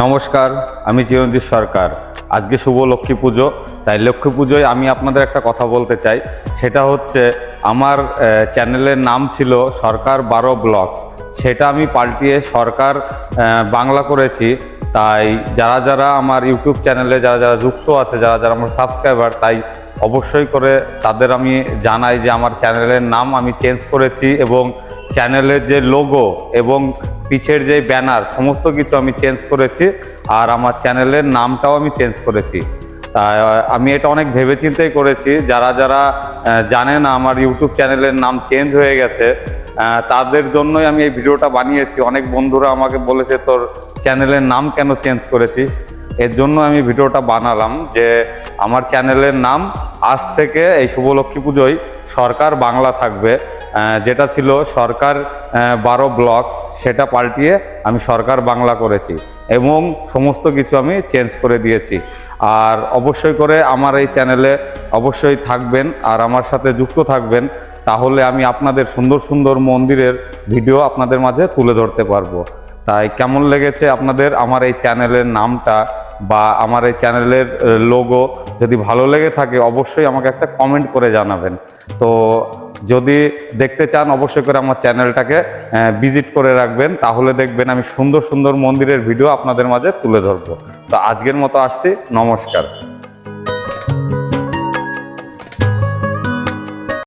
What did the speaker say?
নমস্কার, আমি চিরঞ্জিত সরকার। আজকে শুভ লক্ষ্মী পুজো, তাই লক্ষ্মী পুজোয় আমি আপনাদের একটা কথা বলতে চাই। সেটা হচ্ছে আমার চ্যানেলের নাম ছিল সরকার 12 ব্লগস, সেটা আমি পাল্টিয়ে সরকার বাংলা করেছি। তাই যারা যারা আমার ইউটিউব চ্যানেলে যারা যারা যুক্ত আছে, যারা যারা আমার সাবস্ক্রাইবার, তাই অবশ্যই করে তাদের আমি জানাই যে আমার চ্যানেলের নাম আমি চেঞ্জ করেছি এবং চ্যানেলের যে লোগো এবং পিছের যে ব্যানার সমস্ত কিছু আমি চেঞ্জ করেছি, আর আমার চ্যানেলের নামটাও আমি চেঞ্জ করেছি। তাই আমি এটা অনেক ভেবেচিন্তেই করেছি। যারা যারা জানে না আমার ইউটিউব চ্যানেলের নাম চেঞ্জ হয়ে গেছে, তাদের জন্যই আমি এই ভিডিওটা বানিয়েছি। অনেক বন্ধুরা আমাকে বলেছে তোর চ্যানেলের নাম কেন চেঞ্জ করেছিস, এর জন্য আমি ভিডিওটা বানালাম যে আমার চ্যানেলের নাম আজ থেকে এই শুভ লক্ষ্মী পুজোয় সরকার বাংলা থাকবে। যেটা ছিল সরকার 12 ব্লগস, সেটা পাল্টিয়ে আমি সরকার বাংলা করেছি এবং সমস্ত কিছু আমি চেঞ্জ করে দিয়েছি। আর অবশ্যই করে আমার এই চ্যানেলে অবশ্যই থাকবেন আর আমার সাথে যুক্ত থাকবেন, তাহলে আমি আপনাদের সুন্দর সুন্দর মন্দিরের ভিডিও আপনাদের মাঝে তুলে ধরতে পারবো। তাই কেমন লেগেছে আপনাদের আমার এই চ্যানেলের নামটা বা আমার এই চ্যানেলের লোগো? যদি ভালো লেগে থাকে অবশ্যই আমাকে একটা কমেন্ট করে জানাবেন। তো যদি দেখতে চান অবশ্যই করে আমার চ্যানেলটাকে ভিজিট করে রাখবেন, তাহলে দেখবেন আমি সুন্দর সুন্দর মন্দিরের ভিডিও আপনাদের মাঝে তুলে ধরবো। তো আজকের মতো আসছি, নমস্কার।